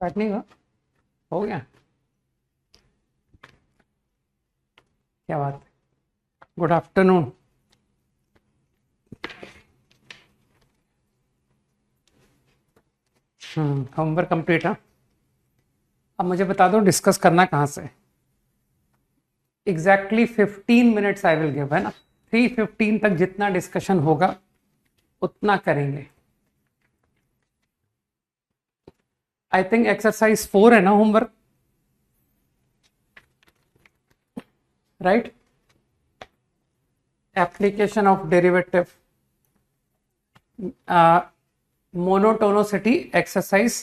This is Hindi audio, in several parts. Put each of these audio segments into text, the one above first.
स्टार्ट नहीं हुआ? हो गया, क्या बात है। Good afternoon. होमवर्क कंप्लीट है। अब मुझे बता दो डिस्कस करना कहाँ से। Exactly 15 minutes I will give, है ना। 3:15 तक जितना डिस्कशन होगा उतना करेंगे। आई थिंक एक्सरसाइज 4 है ना homework, right. Application of derivative monotonicity exercise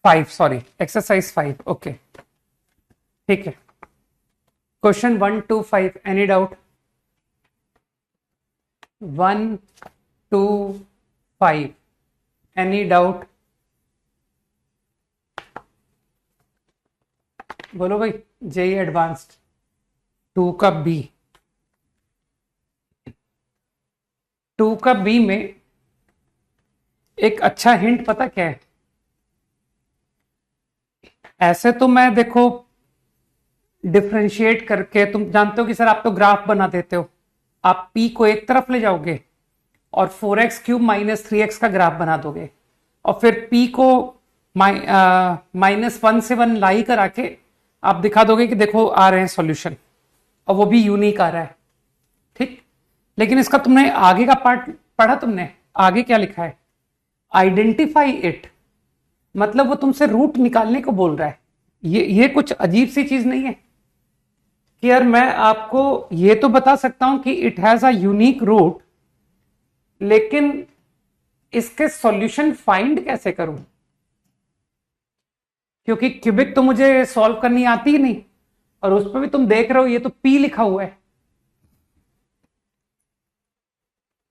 5, sorry exercise 5, okay ठीक है। Question 1 to 5, any doubt? 1 to 5, any doubt? बोलो भाई। जेई एडवांस्ड 2 का बी, 2 का बी में एक अच्छा हिंट पता क्या है। ऐसे तो मैं देखो डिफरेंशिएट करके, तुम जानते हो कि सर आप तो ग्राफ बना देते हो, आप p को एक तरफ ले जाओगे और 4x³ - 3x का ग्राफ बना दोगे और फिर p को -1 से 1 लाई करा के आप दिखा दोगे कि देखो आ रहे हैं सॉल्यूशन, और वो भी यूनिक आ रहा है, ठीक। लेकिन इसका तुमने आगे का पार्ट पढ़ा, तुमने आगे क्या लिखा है? आइडेंटिफाई इट, मतलब वो तुमसे रूट निकालने को बोल रहा है। ये कुछ अजीब सी चीज नहीं है कि यार मैं आपको ये तो बता सकता हूं कि it has a unique root, लेकिन इसके सॉल्यूशन फाइंड कैसे करूं, क्योंकि क्यूबिक तो मुझे सॉल्व करनी आती ही नहीं, और उस पर भी तुम देख रहे हो ये तो p लिखा हुआ है।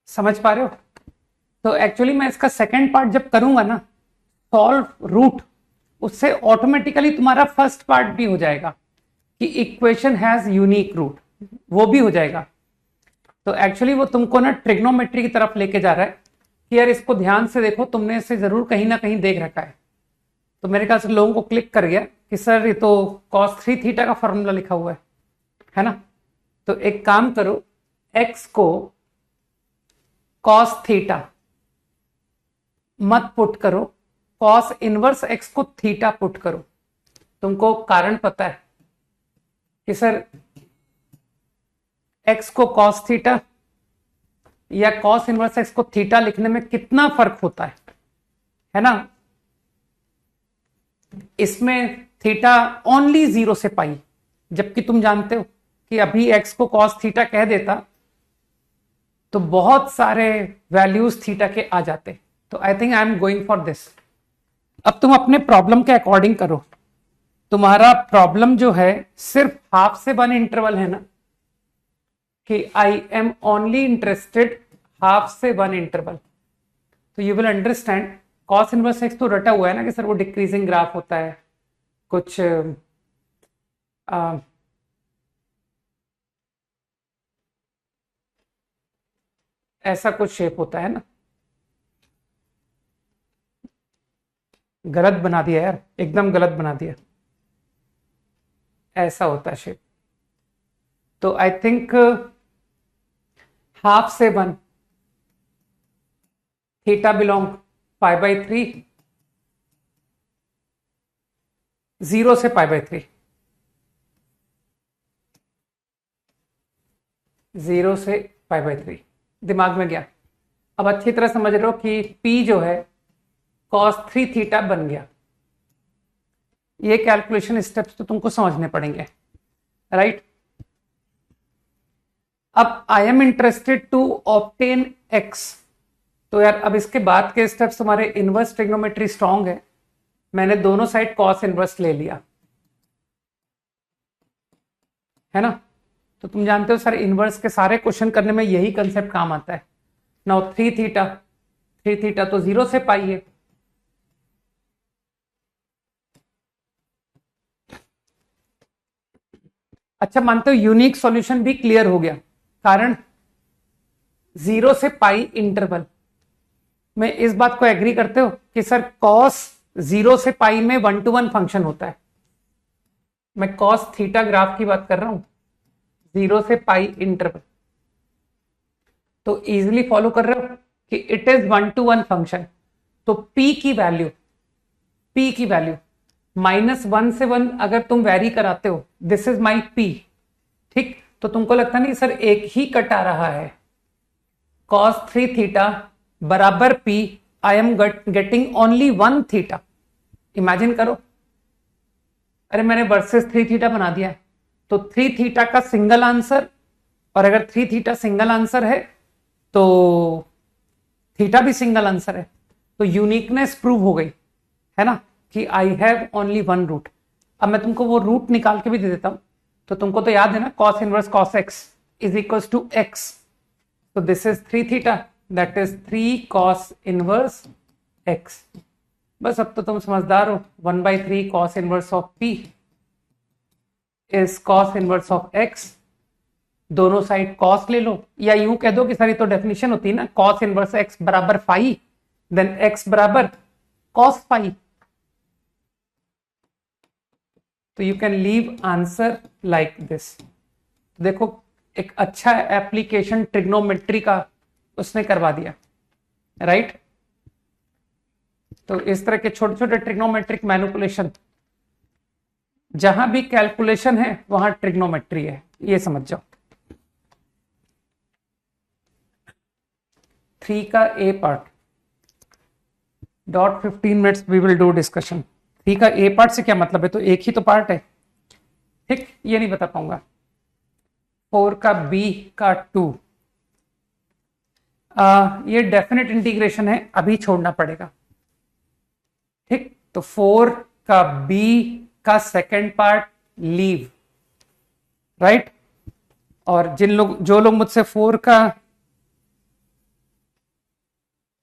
समझ पा रहे हो? तो एक्चुअली मैं इसका सेकंड पार्ट जब करूंगा ना, सॉल्व रूट, उससे ऑटोमेटिकली तुम्हारा फर्स्ट पार्ट भी हो जाएगा कि इक्वेशन हैज यूनिक रूट, वो भी हो जाएगा। तो एक्चुअली वो तुमको ना ट्रिग्नोमेट्री की तरफ लेके जा रहा है कि यार इसको ध्यान से देखो, तुमने इसे जरूर कहीं ना कहीं देख रखा है। तो मेरे ख्याल से लोगों को क्लिक कर गया कि सर ये तो cos 3 थीटा का फॉर्मूला लिखा हुआ है ना। तो एक काम करो, x को cos थीटा मत पुट करो, cos इनवर्स x को थीटा पुट करो। तुमको कारण पता है कि सर x को cos थीटा या cos इनवर्स x को थीटा लिखने में कितना फर्क होता है ना। इसमें थीटा ओनली 0 से पाई, जबकि तुम जानते हो कि अभी x को cos थीटा कह देता तो बहुत सारे वैल्यूज थीटा के आ जाते। तो I think I am going for this. अब तुम अपने प्रॉब्लम के अकॉर्डिंग करो। तुम्हारा प्रॉब्लम जो है सिर्फ हाफ से 1 इंटरवल है ना, कि I am only interested half से 1 इंटरवल। तो you will understand cos inverse x तो रटा हुआ है ना कि सर वो डिक्रीजिंग ग्राफ होता है, कुछ ऐसा कुछ शेप होता है ना। गलत बना दिया यार, एकदम गलत बना दिया, ऐसा होता है शेप। तो आई थिंक हाफ से 1, थीटा बिलोंग π/3, 0 से π/3, 0 से π/3 दिमाग में गया। अब अच्छी तरह समझ लो कि p जो है cos 3 थीटा बन गया। ये कैलकुलेशन स्टेप्स तो तुमको समझने पड़ेंगे, राइट। अब I am interested to obtain x, तो यार अब इसके बाद के स्टेप्स तुम्हारे इनवर्स ट्रिग्नोमेट्री स्ट्रांग है। मैंने दोनों साइड cos इनवर्स ले लिया, है ना। तो तुम जानते हो सर इनवर्स के सारे क्वेश्चन करने में यही कंसेप्ट काम आता है। नाउ 3 थीटा तो 0 से पाई है, अच्छा मानते हो यूनिक सॉल्यूशन भी क्लियर हो गया। कारण 0 से पाई इंटरवल में इस बात को एग्री करते हो कि सर cos 0 से पाई में 1:1 फंक्शन होता है। मैं कॉस थीटा ग्राफ की बात कर रहा हूं, 0 से पाई इंटरवल। तो इजीली फॉलो कर रहे हो कि इट इज 1:1 फंक्शन। तो p की वैल्यू -1 से 1 अगर तुम वेरी कराते हो, दिस इज माई p, ठीक। तो तुमको लगता नहीं सर एक ही कट आ रहा है, cos 3 थीटा बराबर p, I am getting only 1 theta. Imagine करो, अरे मैंने वर्सेस 3 थीटा बना दिया है, तो 3 थीटा का सिंगल आंसर, और अगर 3 थीटा सिंगल आंसर है तो थीटा भी सिंगल आंसर है, तो यूनिकनेस प्रूव हो गई, है ना, कि आई हैव ओनली 1 रूट। अब मैं तुमको वो रूट निकाल के भी दे देता हूं, तो तुमको तो याद है ना, cos inverse cos x is equal to x, तो this is 3 theta, that is 3 cos inverse x। बस अब तो तुम समझदार हो, 1/3 cos inverse of p is cos inverse of x। दोनों साइड cos ले लो, या यूं कह दो कि सारी तो डेफिनेशन होती है ना, cos इनवर्स x बराबर फाई, देन x बराबर cos फाई। तो you can leave answer like this. देखो एक अच्छा एप्लीकेशन ट्रिग्नोमेट्री का उसने करवा दिया, राइट। तो इस तरह के छोटे छोटे ट्रिग्नोमेट्रिक मैनिपुलेशन, जहां भी कैलकुलेशन है वहां ट्रिग्नोमेट्री है, ये समझ जाओ। 3 का A part, dot 15 minutes we will do discussion. 3 का ए पार्ट से क्या मतलब है, तो एक ही तो पार्ट है, ठीक, ये नहीं बता पाऊंगा। 4 का बी का 2, ये डेफिनेट इंटीग्रेशन है, अभी छोड़ना पड़ेगा, ठीक। तो 4 का बी का सेकेंड पार्ट लीव, राइट। और जो लोग मुझसे 4 का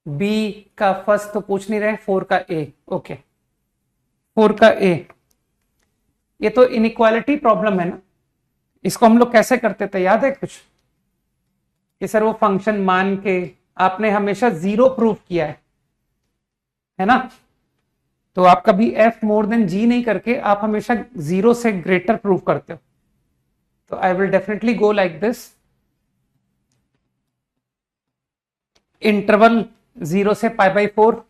बी का फर्स्ट तो पूछ नहीं रहे, 4 का ए, ओके। 4 का ए, ये तो इनइक्वालिटी प्रॉब्लम है ना, इसको हम लोग कैसे करते थे, याद है कुछ, कि सर वो फंक्शन मान के आपने हमेशा 0 प्रूव किया है ना। तो आप कभी f मोर देन g नहीं करके आप हमेशा 0 से ग्रेटर प्रूव करते हो। तो I will definitely go like this, interval 0 से π/4,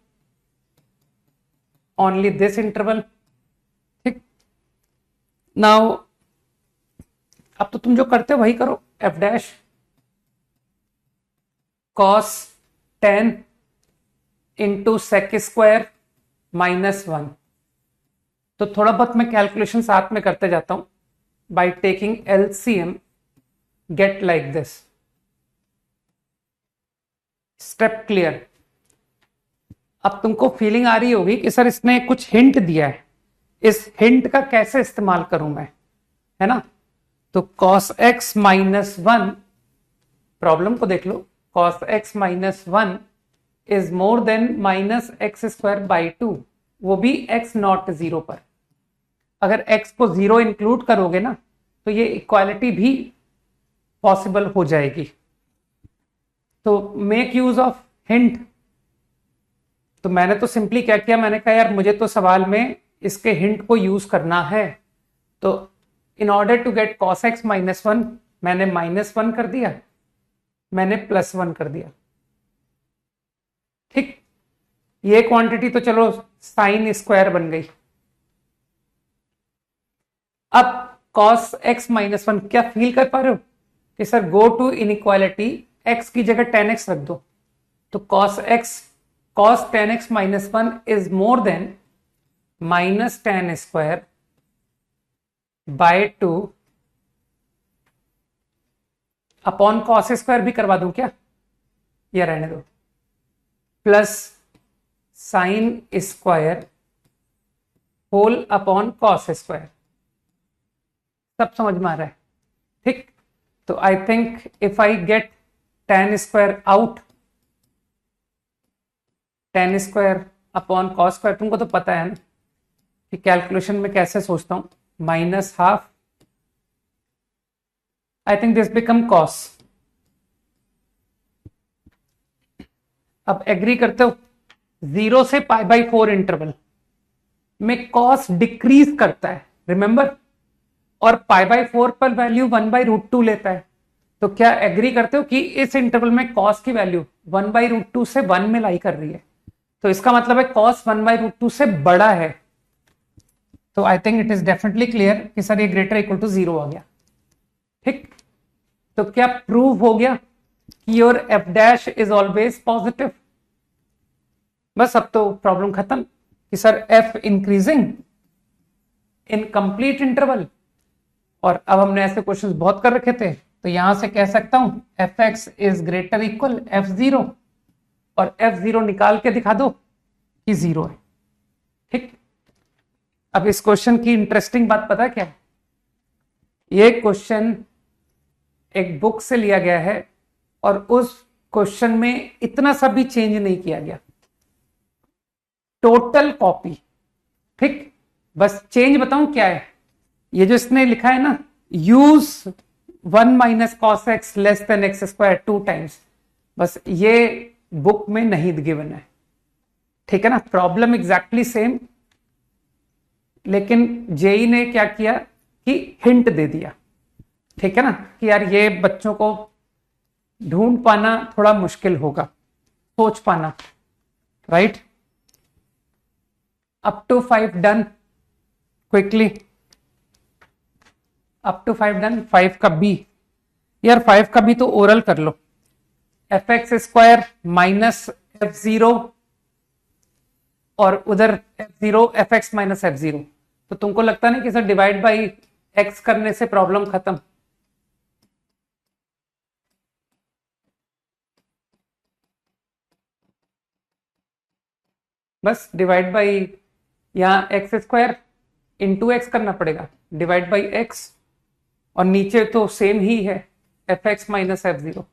ओनली दिस इंटरवल, ठीक। नाउ अब तो तुम जो करते हो वही करो, f dash cos 10 into sec square -1। तो थोड़ा बहुत मैं कैलकुलेशन साथ में करते जाता हूं, by taking LCM, get like this. Step clear. अब तुमको फीलिंग आ रही होगी कि सर इसने कुछ हिंट दिया है, इस हिंट का कैसे इस्तेमाल करूं मैं, है ना। तो cos x -1, प्रॉब्लम को देख लो, cos x -1 is more then -x²/2, वो भी x नॉट 0 पर। अगर x को 0 इंक्लूड करोगे ना, तो ये इक्वालिटी भी पॉसिबल हो जाएगी। तो मेक यूज ऑफ हिंट। तो मैंने तो सिंपली क्या किया, मैंने कहा यार मुझे तो सवाल में इसके हिंट को यूज करना है, तो in order to get cos x -1 मैंने -1 कर दिया, मैंने +1 कर दिया, ठीक। ये क्वांटिटी तो चलो साइन स्क्वायर बन गई। अब cos x -1 क्या फील कर पा रहे हो कि sir go to inequality, x की जगह tan x रख दो, तो cos tan x -1 is more than -tan square by 2 upon cos square भी करवा दूं क्या, या रहने दो, plus sine square whole upon cos square. सब समझ में आ रहा है, ठीक। तो I think if I get tan square out, tan square upon cos square, तुमको तो पता है ना कि कैलकुलेशन में कैसे सोचता हूं, -12, I think this become cos। अब एग्री करते हो, 0 से π/4 इंटरवल, में कॉस डिक्रीज करता है, रिमेंबर, और पाई बाय 4 पर वैल्यू 1/√2 लेता है। तो क्या एग्री करते हो कि इस इंटरवल में कॉस की वैल्यू 1/√2 से 1 में लाई कर रही है, तो इसका मतलब है कॉस 1/√2 से बड़ा है। तो I think it is definitely clear कि सर ये ग्रेटर इक्वल टू 0 आ गया। ठीक, तो क्या प्रूव हो गया कि your F dash is always positive. बस अब तो प्रॉब्लम खत्म कि sir F increasing in complete interval, और अब हमने ऐसे क्वेश्चंस बहुत कर रखे थे, तो यहां से कह सकता हूं F x is greater equal F0, और F0 निकाल के दिखा दो कि 0 है। ठीक, अब इस क्वेश्चन की इंटरेस्टिंग बात पता है क्या है? ये क्वेश्चन एक बुक से लिया गया है और उस क्वेश्चन में इतना सा भी चेंज नहीं किया गया, टोटल कॉपी। ठीक, बस चेंज बताऊं क्या है? ये जो इसने लिखा है ना, use 1 minus cos x less than x square 2 times, बस ये बुक में नहीं गिवन है। ठीक है ना, प्रॉब्लम एग्जैक्टली सेम, लेकिन जेई ने क्या किया कि हिंट दे दिया। ठीक है ना, कि यार ये बच्चों को ढूंढ पाना थोड़ा मुश्किल होगा, सोच पाना, right. Up to 5 done quickly, up to 5 done. 5 का बी, यार 5 का बी तो ओरल कर लो, f x square minus F0 और उधर F0 F x minus F0। तो तुमको लगता नहीं कि सर डिवाइड बाई एक्स करने से प्रॉब्लम खत्म? बस डिवाइड बाई यहां एक्स स्क्वायर इंटू एक्स करना पड़ेगा, डिवाइड बाई एक्स, और नीचे तो सेम ही है F x minus F0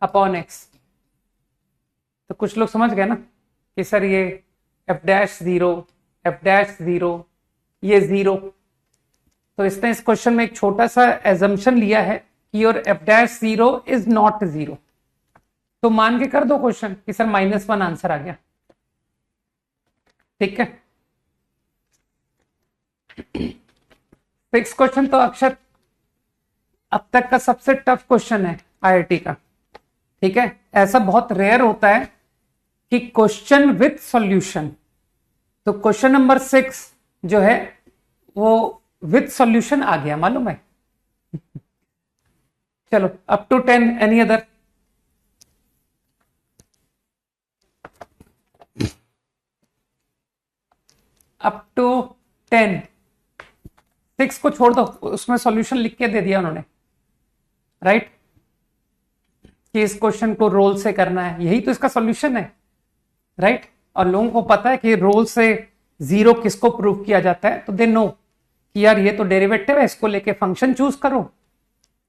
upon x. तो कुछ लोग समझ गए ना कि सर ये एफ डैश 0, एफ डैश 0, ये 0। तो इसने इस क्वेश्चन में एक छोटा सा एजम्पशन लिया है कि your F dash 0 is not 0। तो मान के कर दो क्वेश्चन कि सर -1 आंसर आ गया। ठीक है, 6 क्वेश्चन तो अक्षर अब तक का सबसे टफ क्वेश्चन है आईआईटी का। ठीक है, ऐसा बहुत रेयर होता है कि क्वेश्चन विथ सॉल्यूशन। तो क्वेश्चन नंबर 6 जो है वो विथ सॉल्यूशन आ गया, मालूम है। चलो up to 10, any other? Up to 10, 6 को छोड़ दो, उसमें सॉल्यूशन लिख के दे दिया उन्होंने, राइट, कि इस क्वेश्चन को रोल से करना है, यही तो इसका सॉल्यूशन है, राइट। और लोगों को पता है कि रोल से 0 किसको प्रूव किया जाता है, तो दे नो कि यार ये तो डेरिवेटिव है, इसको लेके फंक्शन चूज करो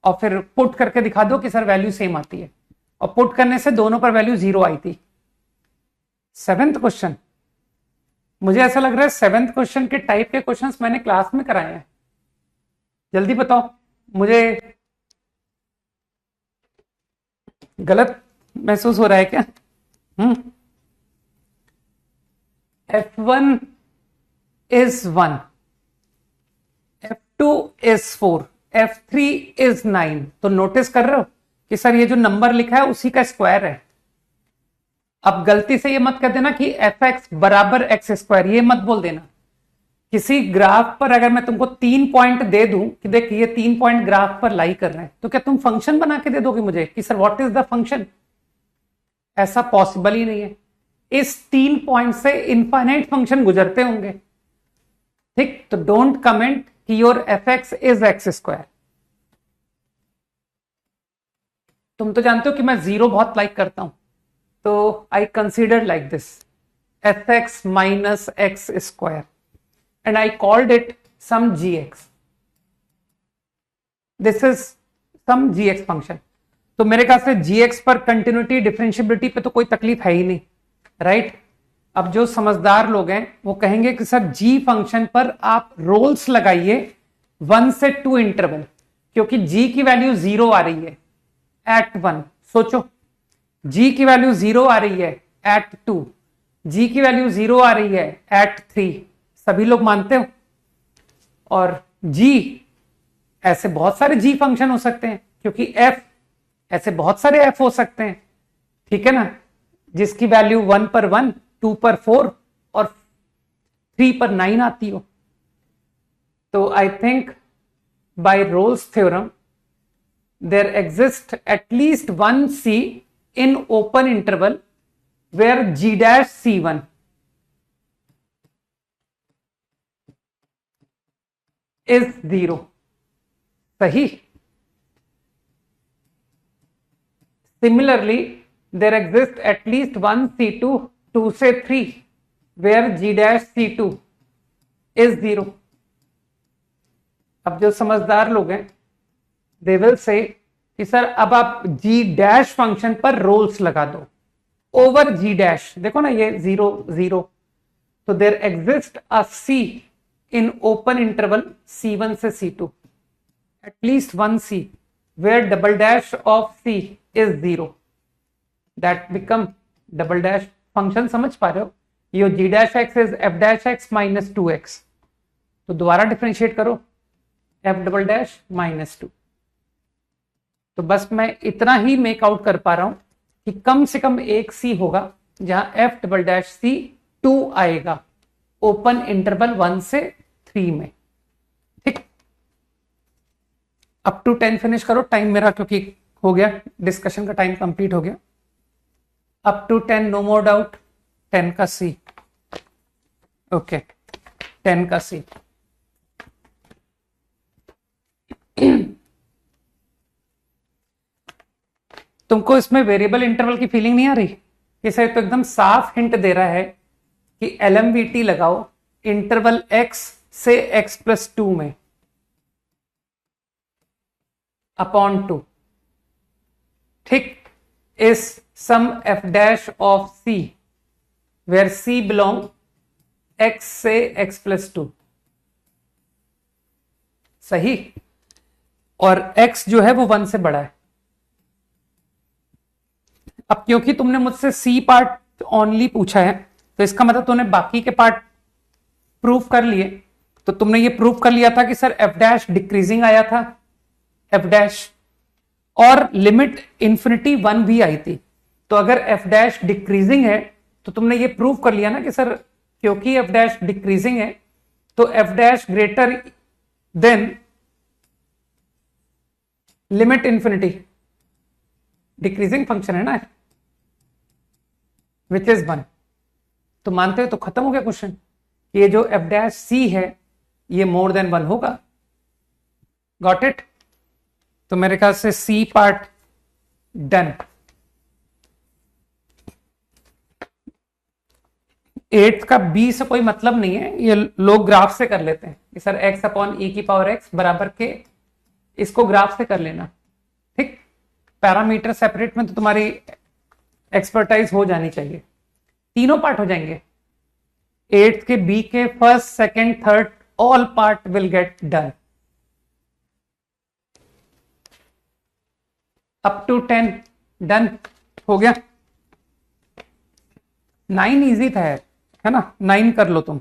और फिर पुट करके दिखा दो कि सर वैल्यू सेम आती है, और पुट करने से दोनों पर वैल्यू 0 आई थी। 7th क्वेश्चन, मुझे ऐसा लग रहा है 7th क्वेश्चन के टाइप के क्वेश्चंस मैंने क्लास में कराए हैं। जल्दी बताओ, मुझे गलत महसूस हो रहा है क्या? F1 is 1, F2 is 4, F3 is 9। तो नोटिस कर रहे हो कि सर ये जो नंबर लिखा है उसी का स्क्वायर है। अब गलती से ये मत कर देना कि एफ एक्स बराबर एक्स स्क्वायर, ये मत बोल देना। किसी ग्राफ पर अगर मैं तुमको 3 पॉइंट दे दूं कि देख ये 3 पॉइंट ग्राफ पर लाई कर रहे हैं, तो क्या तुम फंक्शन बना के दे दोगे मुझे कि sir what is the function? ऐसा पॉसिबल ही नहीं है। इस 3 पॉइंट से इनफाइनाइट फंक्शन गुजरते होंगे। ठीक, तो डोंट कमेंट कि your F x is x square. तुम तो जानते हो कि मैं 0 बहुत लाइक करता हूं, तो I consider like this F x minus x square and I called it some gx. This is some gx function. तो मेरे ख्याल से gx पर कंटिन्यूटी डिफरेंशिएबिलिटी पे तो कोई तकलीफ है ही नहीं, राइट। अब जो समझदार लोग हैं वो कहेंगे कि सर g फंक्शन पर आप रोल्स लगाइए 1 से 2 इंटरवल, क्योंकि g की वैल्यू 0 आ रही है एट 1। सोचो, g की वैल्यू 0 आ रही है एट 2, g की वैल्यू 0 आ रही है एट 3, सभी लोग मानते हो। और g, ऐसे बहुत सारे g फंक्शन हो सकते हैं, क्योंकि f, ऐसे बहुत सारे f हो सकते हैं, ठीक है ना, जिसकी वैल्यू 1 पर 1, 2 पर 4 और 3 पर 9 आती हो। तो I think by Rolle's theorem there exists at least one C in open interval where G dash C1 is 0. सही। Similarly, there exists at least one C2, 2 से 3 where G dash C2 is 0. अब जो समझदार लोग हैं they will say कि सर अब आप G डैश फंक्शन पर रोल्स लगा दो ओवर G डैश। देखो ना ये 0 0, तो there exist a C in open interval C1 से C2, at least one C where double dash of C is 0, that become double dash function. समझ पा रहे हो? ये G dash x is f dash x minus 2x, तो दोबारा डिफरेंशिएट करो, f डबल डैश माइनस 2। तो बस मैं इतना ही मेक आउट कर पा रहा हूं कि कम से कम एक सी होगा जहां f डबल डैश सी 2 आएगा ओपन इंटरवल 1 से 3 में। ठीक, अप टू 10 फिनिश करो, टाइम मेरा क्योंकि हो गया, डिस्कशन का टाइम कंप्लीट हो गया। Up to 10 no more doubt, 10 का सी, ओके 10 का सी। तुमको इसमें वेरिएबल इंटरवल की फीलिंग नहीं आ रही? इसे तो एकदम साफ हिंट दे रहा है कि LMVT लगाओ इंटरवल x से x प्लस 2 में अपॉन 2। ठीक, is some f dash of c where c belong x से x प्लस 2। सही, और x जो है वो 1 से बड़ा है। अब क्योंकि तुमने मुझसे सी पार्ट ओनली पूछा है, तो इसका मतलब तुमने बाकी के पार्ट प्रूफ कर लिए। तो तुमने ये प्रूफ कर लिया था कि सर f डैश डिक्रीजिंग आया था, f डैश, और लिमिट इंफिनिटी 1 भी आई थी। तो अगर f डैश डिक्रीजिंग है तो तुमने ये प्रूफ कर लिया ना कि सर क्योंकि f डैश डिक्रीजिंग है तो f dash greater than limit infinity, decreasing function है ना, विच इज 1। तो मानते हो तो खत्म हो गया क्वेश्चन। ये जो f डैश सी है ये मोर देन 1 होगा। Got it? तो मेरे ख्याल से सी पार्ट डन। 8 का बी से कोई मतलब नहीं है, ये लोग ग्राफ से कर लेते हैं कि सर x अपॉन e की पावर x बराबर के, इसको ग्राफ से कर लेना। ठीक, पैरामीटर सेपरेट में तो तुम्हारी एक्सपर्टाइज हो जानी चाहिए। तीनों पार्ट हो जाएंगे, 8th के बी के first second third all part will get done. Up to 10 done हो गया। 9 इजी था यार, है ना, 9 कर लो तुम,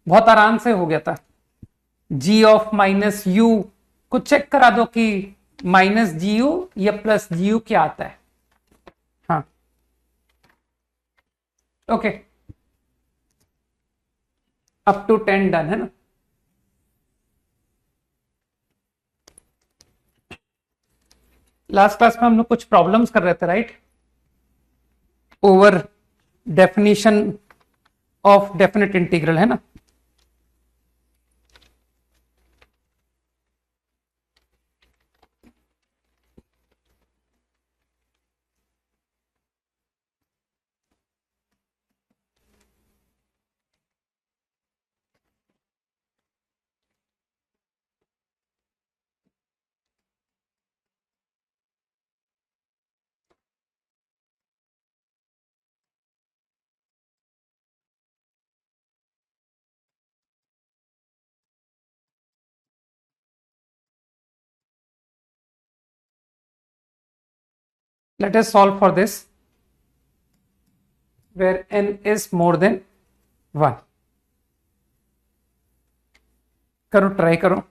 बहुत आराम से हो गया था। g ऑफ माइनस यू को चेक करा दो कि माइनस जी यू या प्लस जी यू क्या आता है। हाँ ओके, अप टू 10 डन है ना। लास्ट क्लास में हम लोग कुछ प्रॉब्लम्स कर रहे थे, right, over definition of definite integral, है ना। Let us solve for this where n is more than 1. करो, ट्राई करो,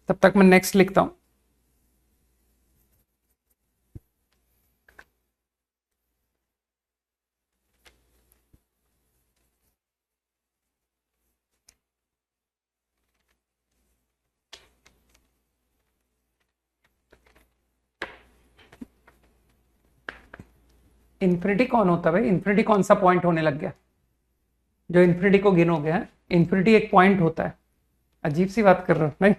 तब तक मैं नेक्स्ट लिखता हूं। इन्फिनिटी कौन होता है भाई? इन्फिनिटी कौन सा पॉइंट होने लग गया जो इन्फिनिटी को गिनोगे? है इन्फिनिटी एक पॉइंट होता है, अजीब सी बात कर रहे हो। नहीं,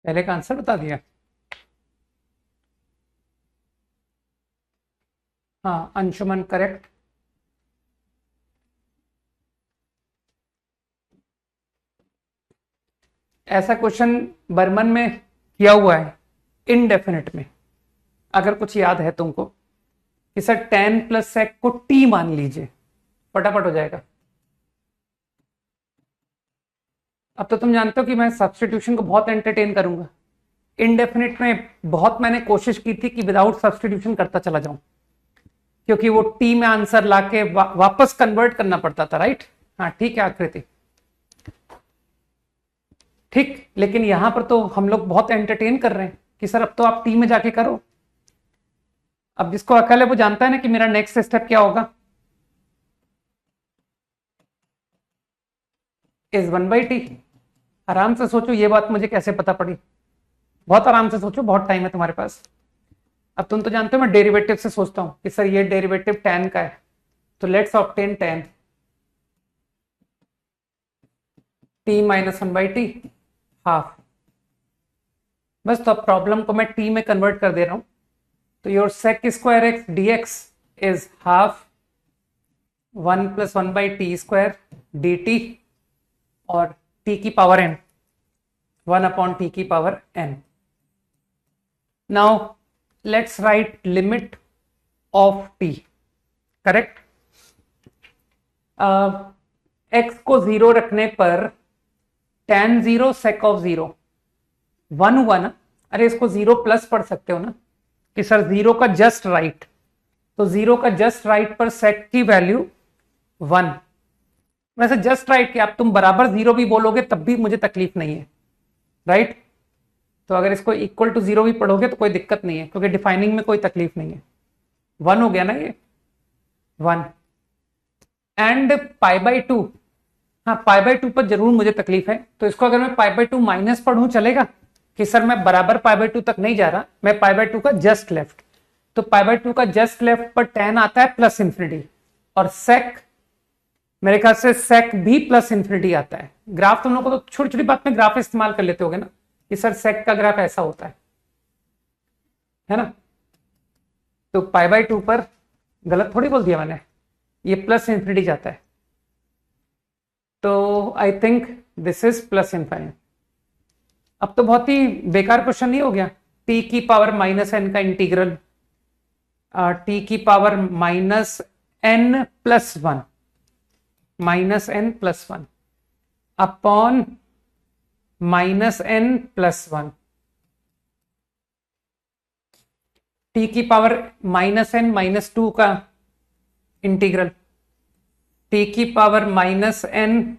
पहले का आंसर बता दिया। हाँ, अंशुमन करेक्ट। ऐसा क्वेश्चन बर्मन में किया हुआ है इनडेफिनिट में, अगर कुछ याद है तुमको, कि सर tan प्लस सेक को t मान लीजिए, फटाफट हो जाएगा। अब तो तुम जानते हो कि मैं सब्स्टिट्यूशन को बहुत एंटरटेन करूंगा। इनडेफिनिट में बहुत मैंने कोशिश की थी कि विदाउट सब्स्टिट्यूशन करता चला जाऊं, क्योंकि वो टी में आंसर लाके वापस कन्वर्ट करना पड़ता था, राइट? हाँ ठीक है आकृति, ठीक। लेकिन यहां पर तो हम लोग बहुत एंटरटेन कर रहे हैं कि सर अब तो आप टी में जाके करो। अब जिसको अकल है वो जानता है ना कि मेरा नेक्स्ट स्टेप क्या होगा। Is 1/t। आराम से सोचो, ये बात मुझे कैसे पता पड़ी? बहुत आराम से सोचो, बहुत टाइम है तुम्हारे पास। अब तुम तो जानते हो मैं डेरिवेटिव से सोचता हूं कि सर ये डेरिवेटिव tan का है, तो let's obtain tan t minus 1/t half. बस तो अब प्रॉब्लम को मैं t में कन्वर्ट कर दे रहा हूं, तो your sec square x dx is half 1 plus 1/t square dt और t की पावर n, 1 अपॉन t की power n। Now let's write limit of t, correct? x को 0 रखने पर tan 0 sec ऑफ 0 1 हुआ ना। अरे इसको 0 प्लस पढ़ सकते हो ना कि सर 0 का जस्ट राइट, तो 0 का जस्ट राइट पर sec की वैल्यू 1। वैसे जस्ट राइट कि आप तुम बराबर 0 भी बोलोगे तब भी मुझे तकलीफ नहीं है, राइट? तो अगर इसको इक्वल टू 0 भी पढ़ोगे तो कोई दिक्कत नहीं है, क्योंकि डिफाइनिंग में कोई तकलीफ नहीं है। 1 हो गया ना ये, 1 एंड पाई बाई 2 हाँ, पाई बाय 2 पर जरूर मुझे तकलीफ है, तो इसको अगर मैं पाई बाय 2 माइनस पढ़ूं चलेगा कि सर मैं बराबर पाई बाय 2 तक नहीं जा रहा, मैं पाई बाय 2 का जस्ट लेफ्ट, तो पाई बाय 2 का जस्ट लेफ्ट पर tan आता है प्लस इंफिनिटी, और सेक मेरे ख्याल से सेक भी प्लस इंफिनिटी आता है। ग्राफ तुम लोग को तो छोटी छोटी बात में ग्राफ इस्तेमाल कर लेते होगे ना कि सर सेक का ग्राफ ऐसा होता है ना। तो पाई बाय 2 पर गलत थोड़ी बोल दिया मैंने, ये प्लस इंफिनिटी जाता है, तो I think this is plus infinite. अब तो बहुत ही बेकार क्वेश्चन नहीं हो गया, टी की पावर माइनस एन का इंटीग्रल टी की power minus n plus one upon minus n plus one, t की पावर माइनस एन माइनस 2 का इंटीग्रल टी की power minus n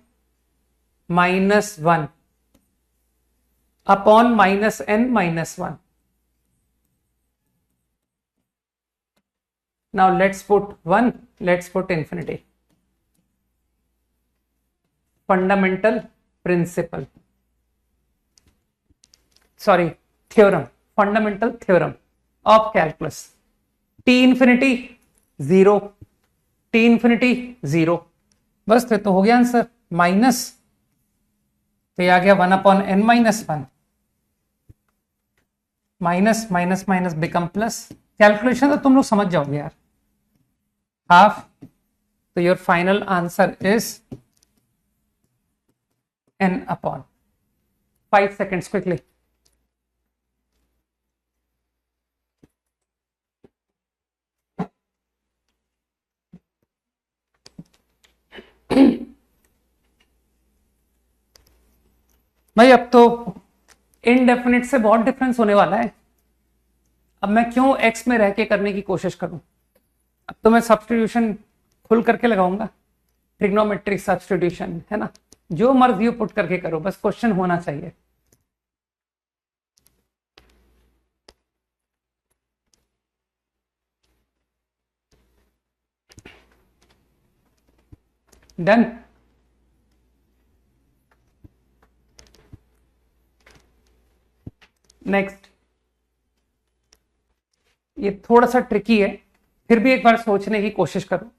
minus 1 upon minus n minus 1। Now let's put 1, let's put infinity. Fundamental principle, sorry theorem, fundamental theorem of calculus. T infinity 0, t infinity 0, बस तो हो गया आंसर। माइनस तो ये आ गया 1 upon n minus 1, minus minus minus become plus. Calculation तो तुम लोग समझ जाओगे यार, हाफ, तो your final answer is n upon 5 seconds quickly. भाई अब तो इनडेफिनिट से बहुत डिफरेंस होने वाला है, अब मैं क्यों एक्स में रह के करने की कोशिश करूं। अब तो मैं सब्स्टिट्यूशन खुल करके लगाऊंगा, ट्रिग्नोमेट्रिक सब्स्टिट्यूशन है ना, जो मर्जी हो पुट करके करो, बस क्वेश्चन होना चाहिए। डन। नेक्स्ट, ये थोड़ा सा ट्रिकी है, फिर भी एक बार सोचने की कोशिश करो।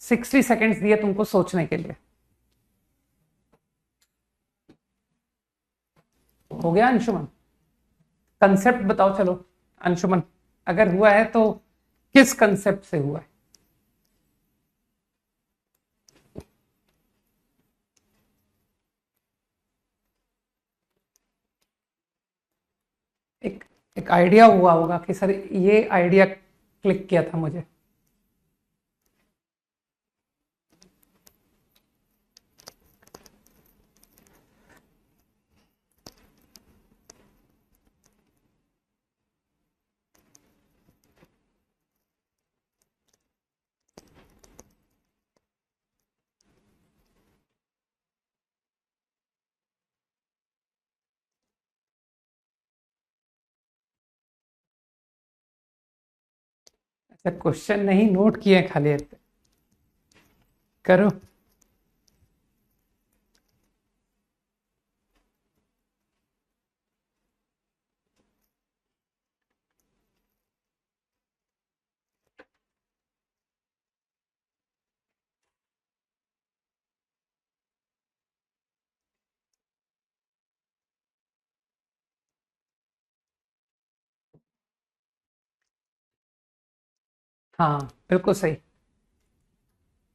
60 सेकेंड्स दिए तुमको सोचने के लिए। हो गया अंशुमन? कंसेप्ट बताओ चलो अंशुमन, अगर हुआ है तो किस कंसेप्ट से हुआ है? एक आइडिया हुआ होगा कि सर ये आइडिया क्लिक किया था मुझे। अच्छा, क्वेश्चन नहीं नोट किए खाली करो। हाँ बिल्कुल सही।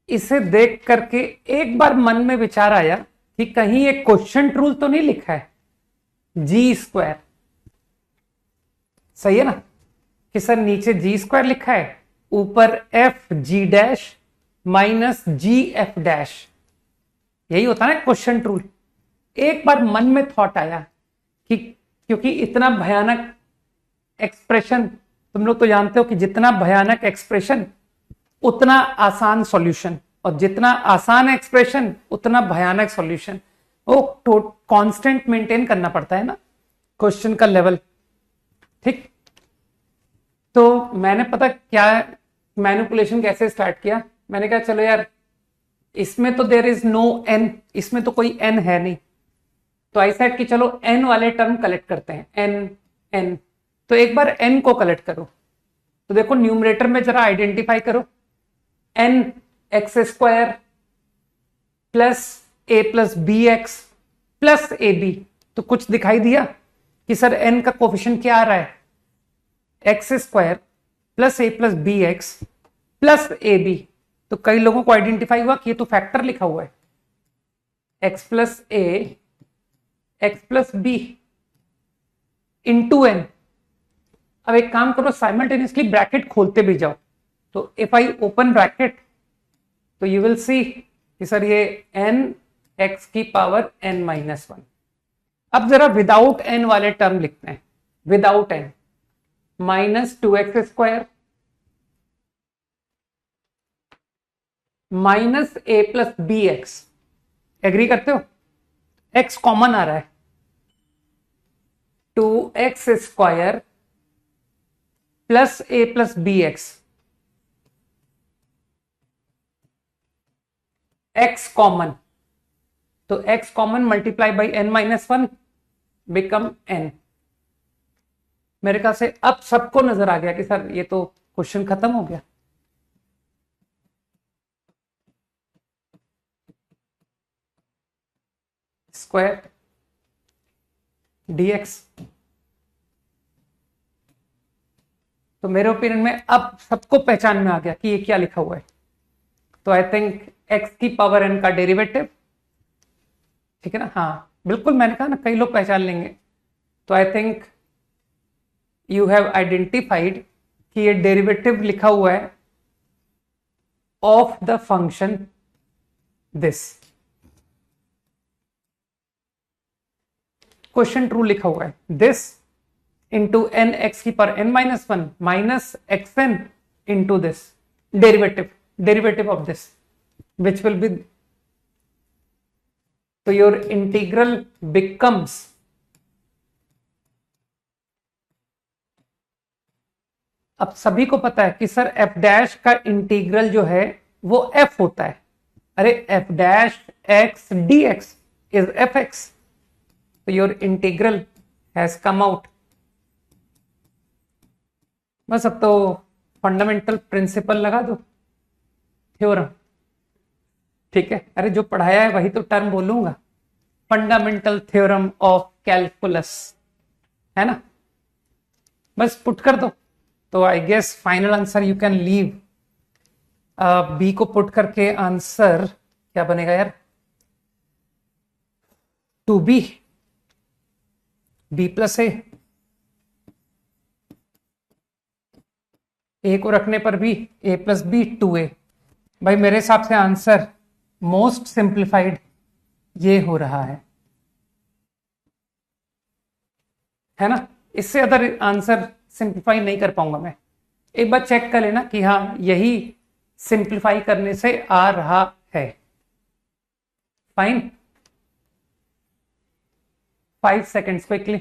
इसे देख करके एक बार मन में विचार आया कि कहीं एक क्वेश्चन रूल तो नहीं लिखा है, जी स्क्वायर। सही है ना कि सर नीचे जी स्क्वायर लिखा है, ऊपर एफ जी डैश माइनस जी एफ डैश, यही होता है ना क्वेश्चन रूल। एक बार मन में थॉट आया कि क्योंकि इतना भयानक एक्सप्रेशन, तुम लोग तो जानते हो कि जितना भयानक एक्सप्रेशन उतना आसान सॉल्यूशन, और जितना आसान एक्सप्रेशन उतना भयानक सॉल्यूशन। वो कांस्टेंट मेंटेन करना पड़ता है ना क्वेश्चन का लेवल, ठीक। तो मैंने पता क्या मैनिपुलेशन कैसे स्टार्ट किया, मैंने कहा चलो यार इसमें तो देयर इज नो n, इसमें तो कोई n है नहीं, तो आई सेड कि चलो n वाले टर्म कलेक्ट करते हैं, n। तो एक बार n को कलेक्ट करो, तो देखो न्यूमरेटर में जरा आइडेंटिफाई करो, n x square plus a plus b x plus a b. तो कुछ दिखाई दिया कि सर n का कोफिशिएंट क्या आ रहा है, x square plus a plus b x plus a b. तो कई लोगों को आइडेंटिफाई हुआ कि ये तो फैक्टर लिखा हुआ है, x plus a x plus b into n. अब एक काम करो, साइमल्टेनियसली ब्रैकेट खोलते भी जाओ। तो इफ आई ओपन ब्रैकेट तो यू विल सी कि सर ये n एक्स की पावर n माइनस वन। अब जरा विदाउट n वाले टर्म लिखते हैं, without n minus two x square minus a plus b x. Agree करते हो, x कॉमन आ रहा है, two x square plus a plus b x, x common, तो x common multiply by n minus one become n। मेरे ख्याल से अब सबको नजर आ गया कि सर ये तो क्वेश्चन खत्म हो गया। Square dx। तो मेरे ओपिनियन में अब सबको पहचान में आ गया कि ये क्या लिखा हुआ है। तो आई थिंक x की पावर n का डेरिवेटिव, ठीक है ना, हाँ बिल्कुल, मैंने कहा ना कई लोग पहचान लेंगे। तो I think you have identified कि ये डेरिवेटिव लिखा हुआ है of the function this. Question true लिखा हुआ है, दिस इंटू एन एक्स की power n minus one minus x n into this derivative of this which will be, तो योर इंटीग्रल बिकम्स अब सभी को पता है कि सर एफ डैश का इंटीग्रल जो है वो एफ होता है। अरे f dash x D x is F x, तो your integral has come out. बस अब तो फंडामेंटल प्रिंसिपल लगा दो, थ्योरम, ठीक है। अरे जो पढ़ाया है वही तो टर्म बोलूंगा, फंडामेंटल थ्योरम ऑफ कैलकुलस, है ना, बस पुट कर दो। तो I guess final answer you can leave, b को पुट करके आंसर क्या बनेगा यार, two b, b plus a को रखने पर भी a plus b two a. भाई मेरे हिसाब से आंसर मोस्ट सिंप्लीफाइड ये हो रहा है ना, इससे अदर आंसर सिंप्लीफाई नहीं कर पाऊंगा मैं। एक बार चेक कर लेना कि हाँ यही सिंप्लीफाई करने से आ रहा है। Fine, 5 seconds quickly.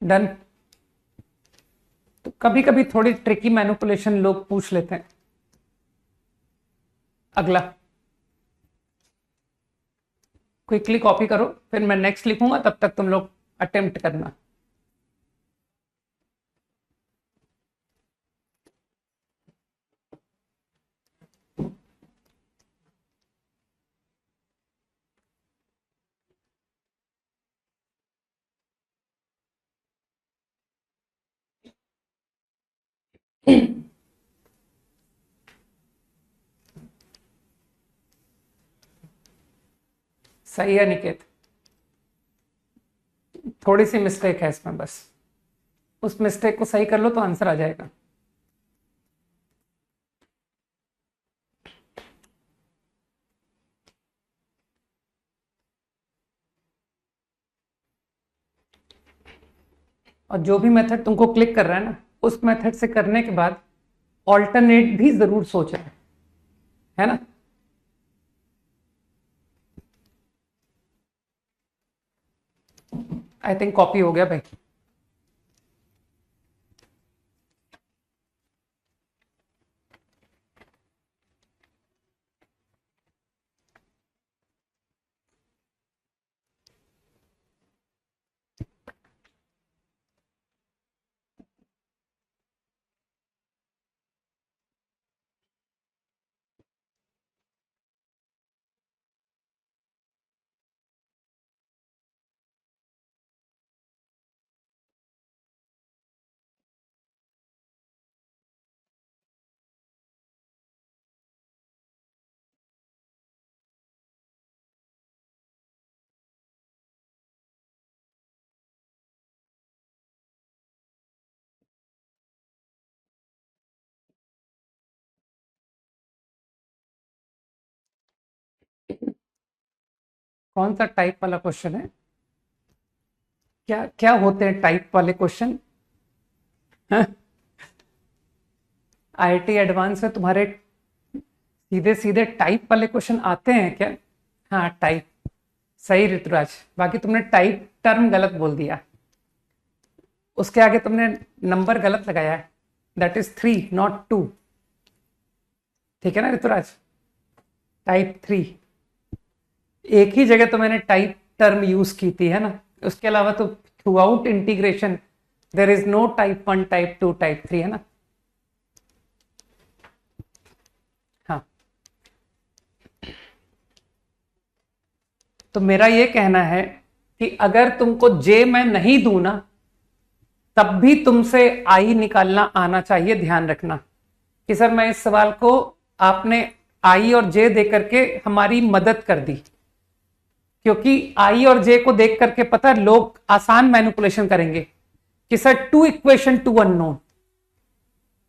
डन। तो कभी कभी थोड़ी ट्रिकी मैनिपुलेशन लोग पूछ लेते हैं। अगला क्विकली कॉपी करो, फिर मैं नेक्स्ट लिखूंगा, तब तक तुम लोग अटेम्प्ट करना। सही है निकेत, थोड़ी सी मिस्टेक है इसमें, बस उस मिस्टेक को सही कर लो तो आंसर आ जाएगा। और जो भी मेथड तुमको क्लिक कर रहा है ना, उस मेथड से करने के बाद ऑल्टरनेट भी जरूर सोचना है ना। आई थिंक कॉपी हो गया भाई। कौन सा टाइप वाला क्वेश्चन है? क्या क्या होते हैं टाइप वाले क्वेश्चन? आईआईटी एडवांस में तुम्हारे सीधे सीधे टाइप वाले क्वेश्चन आते हैं क्या? हाँ टाइप, सही ऋतुराज। बाकी तुमने टाइप टर्म गलत बोल दिया, उसके आगे तुमने नंबर गलत लगाया है, दैट इज 3 नॉट 2। ठीक है ना ऋतुराज? टाइप 3 एक ही जगह तो मैंने टाइप टर्म यूज की थी, है ना? उसके अलावा तो throughout integration there is no type 1 type 2 type 3, है ना? हाँ, तो मेरा ये कहना है कि अगर तुमको जे मैं नहीं दूं ना, तब भी तुमसे आई निकालना आना चाहिए। ध्यान रखना कि सर मैं इस सवाल को, आपने आई और जे दे करके हमारी मदद कर दी, क्योंकि आई और जे को देख करके पता है लोग आसान मैनिपुलेशन करेंगे कि सर 2 इक्वेशन 2 अननोन।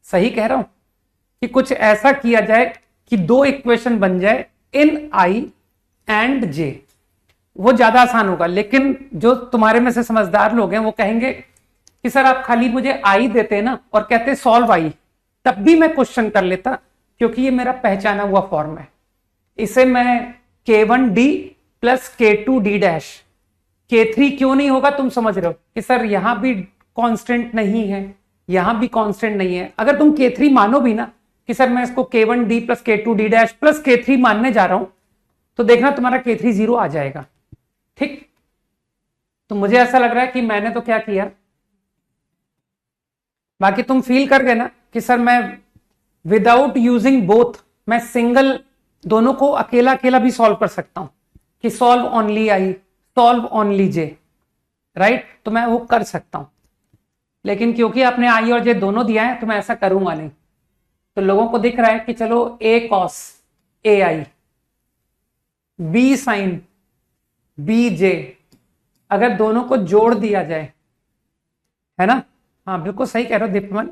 सही कह रहा हूं कि कुछ ऐसा किया जाए कि 2 इक्वेशन बन जाए इन आई एंड जे, वो ज्यादा आसान होगा। लेकिन जो तुम्हारे में से समझदार लोग हैं वो कहेंगे कि सर आप खाली मुझे आई देते ना और कहते सॉल्व आई, तब भी मैं क्वेश्चन कर लेता, क्योंकि ये मेरा पहचाना हुआ फॉर्म है। इसे मैं K1D plus K2D dash, K3 क्यों नहीं होगा? तुम समझ रहे हो कि सर यहां भी कांस्टेंट नहीं है, यहां भी कांस्टेंट नहीं है। अगर तुम K3 मानो भी ना कि सर मैं इसको K1D plus K2D dash plus K3 मानने जा रहा हूं, तो देखना तुम्हारा K3 0 आ जाएगा। ठीक, तो मुझे ऐसा लग रहा है कि मैंने तो क्या किया, बाकी तुम फील कर गए ना कि सर मैं विदाउट यूजिंग बोथ, मैं सिंगल दोनों को अकेला अकेला भी सॉल्व कर सकता हूं कि solve only I, solve only J, right? तो मैं वो कर सकता हूं। लेकिन क्योंकि आपने आई और जे दोनों दिया है तो मैं ऐसा करूंगा नहीं। तो लोगों को दिख रहा है कि चलो ए cos A I, B sine B J, अगर दोनों को जोड़ दिया जाए, है ना? हाँ बिल्कुल सही कह रहे हो दीपमन।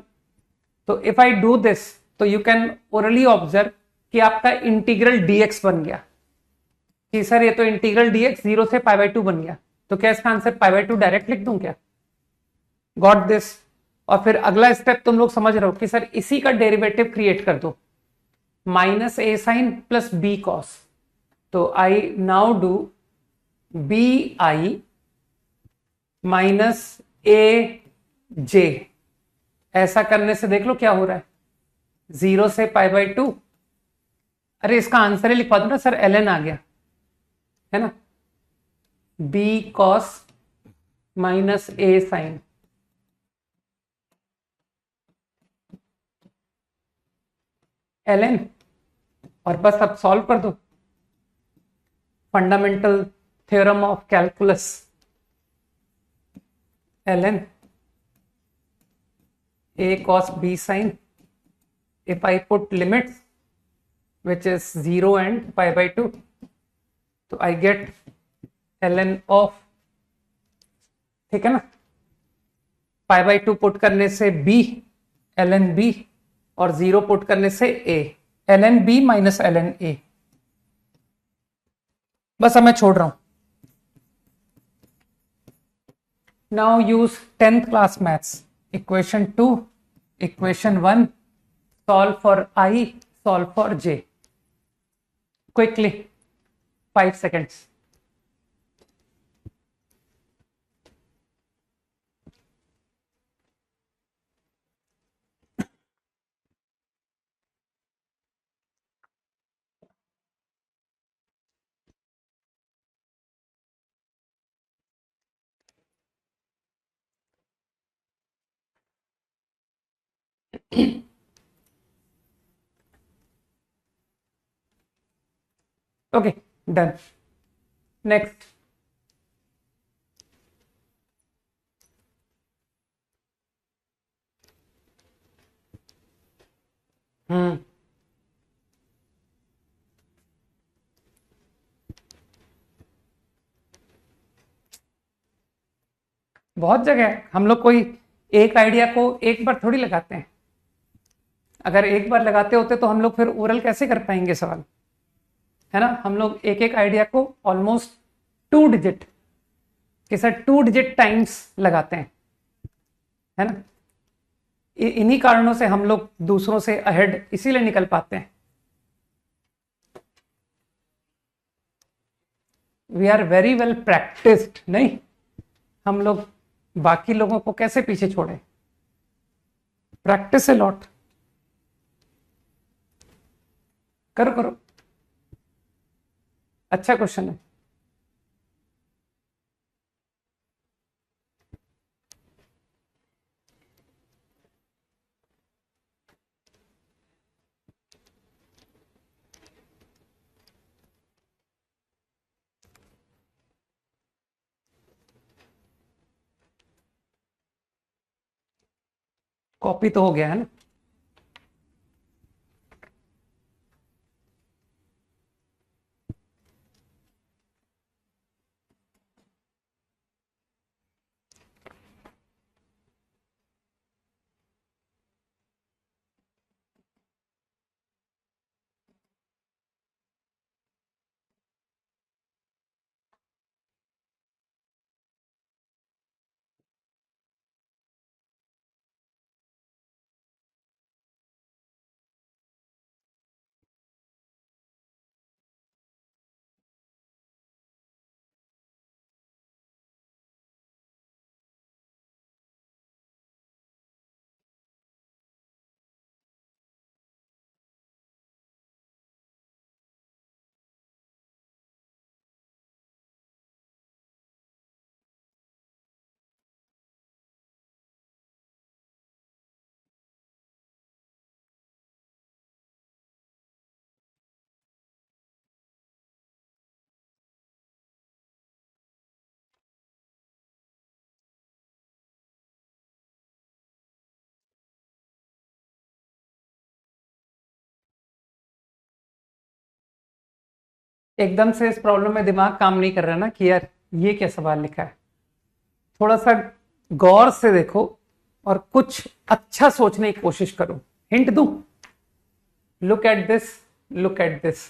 तो इफ आई डू दिस, तो यू कैन ओरली ऑब्जर्व कि आपका इंटीग्रल डीएक्स बन गया कि सर ये तो इंटीग्रल डीएक्स 0 से π/2 बन गया। तो क्या इसका आंसर π/2 डायरेक्ट लिख दूं क्या? Got this. और फिर अगला स्टेप तुम लोग समझ रहे हो कि सर इसी का डेरिवेटिव क्रिएट कर दो, minus a sine plus b cos. तो I now do b i minus a j. ऐसा करने से देख लो क्या हो रहा है, 0 से π/2। अरे इसका आंसर ही लिखवा दो ना सर, ln आ गया, है ना? B cos minus a sign, ln, और बस अब सॉल्व कर दो। Fundamental theorem of calculus, ln a cos b sin, if I put limits which is 0 and π/2, तो I get ln of, ठीक है ना? π/2 पुट करने से b, ln b, और 0 पुट करने से a, ln b minus ln a। बस अब मैं छोड़ रहा हूं। Now use 10th class maths, equation 2, equation 1, solve for I, solve for J. Quickly, 5 seconds. Okay, done. Next. Hmm, बहुत जगह है। हम लोग कोई एक आइडिया को एक बार थोड़ी लगाते हैं। अगर एक बार लगाते होते तो हम लोग फिर ओरल कैसे कर पाएंगे सवाल, है ना। हम लोग एक एक आइडिया को ऑलमोस्ट 2 डिजिट के साथ 2 डिजिट टाइम्स लगाते हैं, है ना। इन्हीं कारणों से हम लोग दूसरों से अहेड इसीलिए निकल पाते हैं। We are very well practised, नहीं हम लोग बाकी लोगों को कैसे पीछे छोड़े, प्रैक्टिस ए लॉट। करो करो, अच्छा क्वेश्चन है। कॉपी तो हो गया है ना। एकदम से इस प्रॉब्लम में दिमाग काम नहीं कर रहा ना कि यार ये क्या सवाल लिखा है। थोड़ा सा गौर से देखो और कुछ अच्छा सोचने की कोशिश करो। हिंट दूं? Look at this, look at this.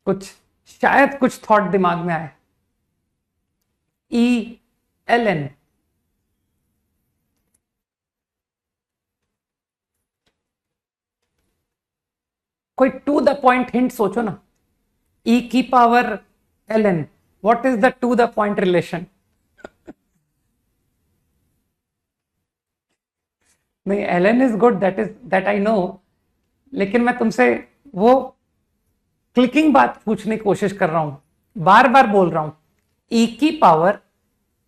कुछ शायद कुछ थॉट दिमाग में आए। ELN, कोई टू द पॉइंट हिंट सोचो ना। E की power LN, what is the two the point relation? नहीं, LN is good, that I know, लेकिन मैं तुमसे वो क्लिकिंग बात पूछने की कोशिश कर रहा हूं, बार बार बोल रहा हूं। E की power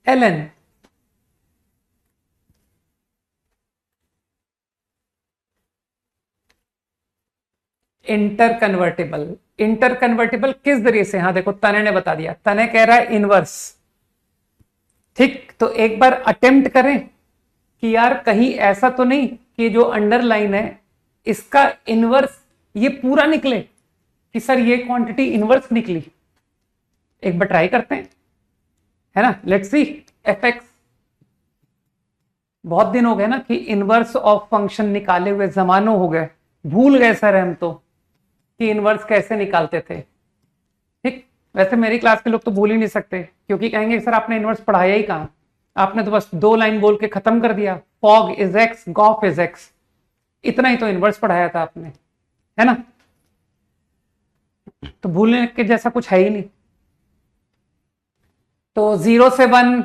LN, inter convertible. Inter convertible किस जरिए से? हाँ देखो, तने ने बता दिया। तने कह रहा है इनवर्स। ठीक, तो एक बार अटेम्प्ट करें कि यार कहीं ऐसा तो नहीं कि जो अंडरलाइन है इसका इनवर्स ये पूरा निकले, कि सर ये क्वांटिटी इनवर्स निकली। एक बार ट्राई करते हैं, है ना। Let's see fx। बहुत दिन हो गए ना कि इनवर्स ऑफ फंक्शन निकाले हुए, जमानों हो गए, भूल गए सर हम तो कि इनवर्स कैसे निकालते थे। ठीक, वैसे मेरी क्लास के लोग तो भूल ही नहीं सकते, क्योंकि कहेंगे सर आपने इनवर्स पढ़ाया ही कहां, आपने तो बस 2 लाइन बोल के खत्म कर दिया, fog is x, Gauff is x, इतना ही तो इनवर्स पढ़ाया था आपने, है ना। तो भूलने के जैसा कुछ है ही नहीं। तो 0 से 1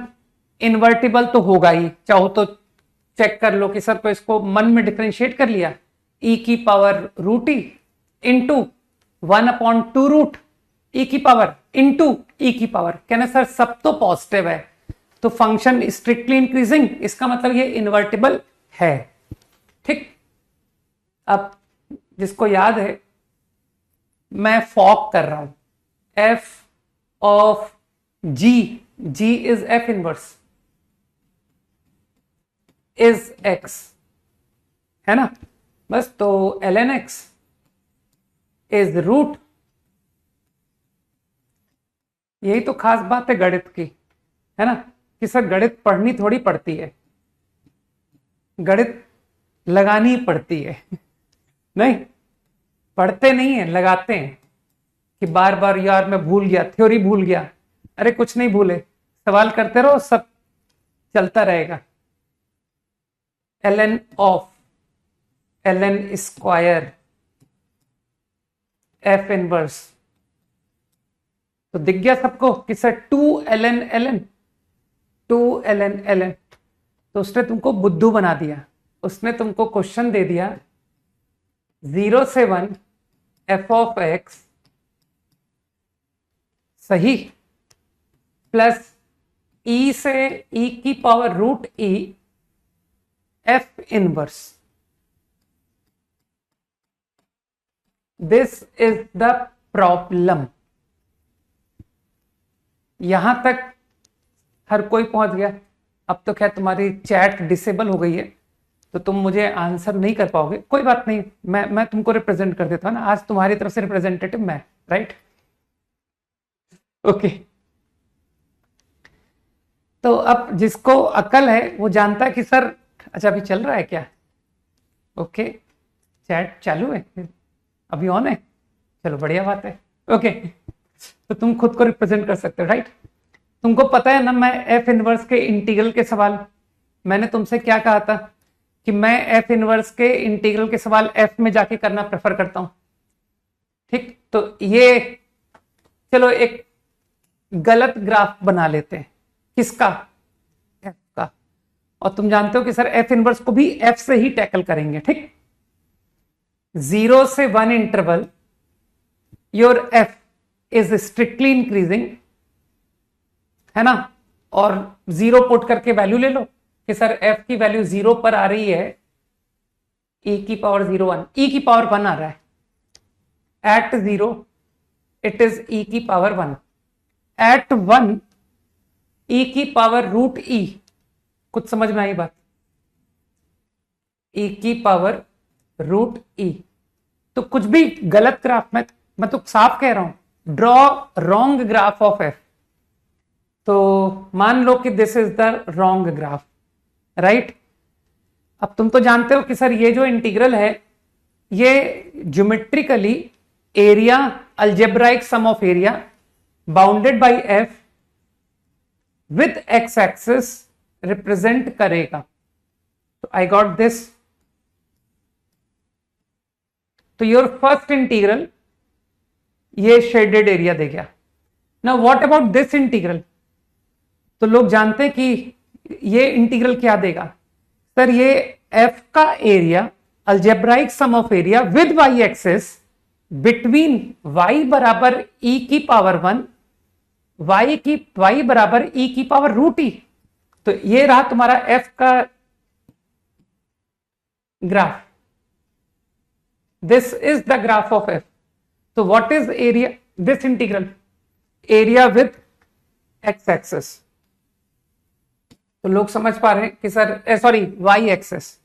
इन्वर्टिबल तो होगा ही, चाहो तो चेक कर लो कि सर तो इसको मन में डिफरेंशिएट कर लिया, e की power root e into 1/2 root e की पावर इंटू e की पावर। कहना सर सब तो पॉजिटिव है, तो फंक्शन स्ट्रिक्टली इंक्रीजिंग, इसका मतलब ये इन्वर्टिबल है। ठीक, अब जिसको याद है मैं फॉक कर रहा हूं, f of g, g is f inverse is x, है ना, बस। तो ln x इज रूट, यही तो खास बात है गणित की, है ना, कि सर गणित पढ़नी थोड़ी पड़ती है, गणित लगानी पड़ती है नहीं, पढ़ते नहीं है, लगाते हैं कि बार बार यार मैं भूल गया, थ्योरी भूल गया, अरे कुछ नहीं भूले, सवाल करते रहो, सब चलता रहेगा। ln of ln square F inverse, तो दिख गया सबको कि सर 2 ln 2 ln, तो उसने तुमको बुद्धू बना दिया, उसने तुमको क्वेश्चन दे दिया 0 से 1 एफ ऑफ एक्स सही प्लस ई से ई की power root e f inverse, this is the problem. यहां तक हर कोई पहुंच गया। अब तो खैर तुम्हारी चैट डिसेबल हो गई है, तो तुम मुझे आंसर नहीं कर पाओगे, कोई बात नहीं, मैं तुमको रिप्रेजेंट कर देता हूं ना, आज तुम्हारी तरफ से रिप्रेजेंटेटिव मैं, राइट, ओके। तो अब जिसको अकल है वो जानता है कि सर, अच्छा अभी चल रहा है क्या, ओके, चैट चालू है अभी, ऑन है, चलो बढ़िया बात है, ओके। तो तुम खुद को रिप्रेजेंट कर सकते हो, राइट। तुमको पता है ना, मैं एफ इनवर्स के इंटीग्रल के सवाल, मैंने तुमसे क्या कहा था कि मैं एफ इनवर्स के इंटीग्रल के सवाल एफ में जाके करना प्रेफर करता हूं, ठीक। तो ये चलो एक गलत ग्राफ बना लेते हैं, किसका, एफ का, और तुम जानते हो कि सर एफ इनवर्स को भी एफ से ही टैकल करेंगे, ठीक। 0 से 1 interval your F is strictly increasing, है ना, और 0 पुट करके वैल्यू ले लो कि सर एफ की वैल्यू 0 पर आ रही है, e की पावर 01, e की पावर 1 आ रहा है, एट 0 इट इज e की पावर 1, एट 1 e की पावर रूट e, कुछ समझ में आई बात, e की पावर रूट e। तो कुछ भी गलत ग्राफ, मैं तो साफ कह रहा हूं, draw wrong graph of F, तो मान लो कि this is the wrong graph, right. अब तुम तो जानते हो कि सर ये जो इंटीग्रल है ये geometrically area, algebraic sum of area bounded by f with x axis represent करेगा, तो आई गॉट दिस। तो योर फर्स्ट इंटीग्रल ये शेडेड एरिया दे गया। Now what about this integral, तो लोग जानते हैं कि ये इंटीग्रल क्या देगा, सर ये एफ का area, algebraic sum of area with y axis between y बराबर e की पावर 1, y बराबर e की पावर रूट ई। तो ये रहा तुम्हारा f का graph, this is the graph of f। तो what is area, this integral area with x axis, तो लोग समझ पा रहे हैं कि sir sorry y axis,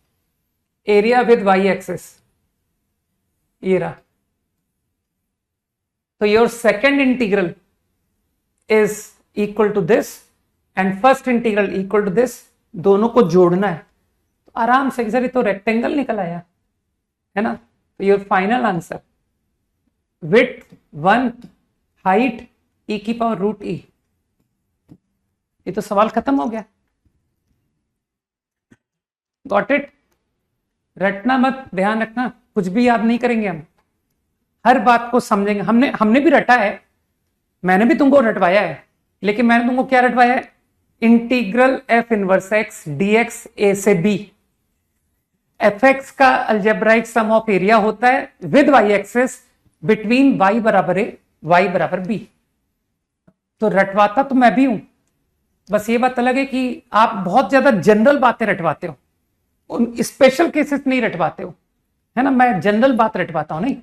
area with y axis, ये रहा। तो your second integral is equal to this and first integral equal to this, दोनों को जोड़ना है, तो आराम से, सर ये तो रेक्टेंगल निकल आया, है ना। तो your final answer width 1, height e की पावर रूट ई, ये तो सवाल खत्म हो गया। गॉट इट, रटना मत, ध्यान रखना, कुछ भी याद नहीं करेंगे हम, हर बात को समझेंगे। हमने भी रटा है, मैंने भी तुमको रटवाया है, लेकिन मैंने तुमको क्या रटवाया है, integral f inverse x dx a से बी, एफ एक्स का अलजेब्राइक सम ऑफ एरिया होता है with y axis between y बराबर ए वाई बराबर बी। तो रटवाता तो मैं भी हूं, बस ये बात अलग है कि आप बहुत ज्यादा जनरल बातें रटवाते हो, उन स्पेशल केसेस नहीं रटवाते हो, है ना, मैं जनरल बात रटवाता हूं नहीं,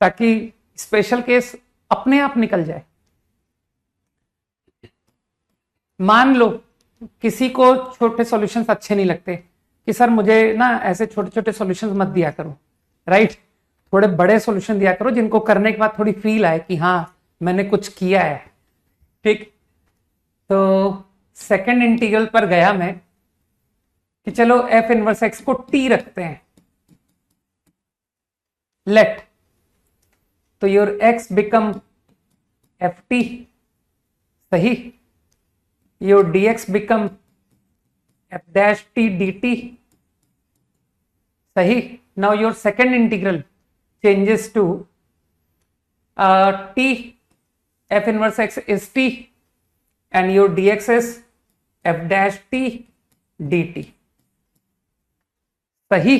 ताकि स्पेशल केस अपने आप निकल जाए। मान लो किसी को छोटे सॉल्यूशंस अच्छे नहीं लगते कि सर मुझे ना ऐसे छोटे छोटे सॉल्यूशंस मत दिया करो, राइट, थोड़े बड़े सॉल्यूशन दिया करो जिनको करने के बाद थोड़ी फील आए कि हाँ मैंने कुछ किया है। ठीक, तो सेकंड इंटीग्रल पर गया मैं कि चलो एफ इनवर्स एक्स को टी रखते हैं, लेट, तो your x become F T, सही, your dx become f dash t dt, सही। now your second integral changes to t, f inverse x is t and your dx is f dash t dt, सही।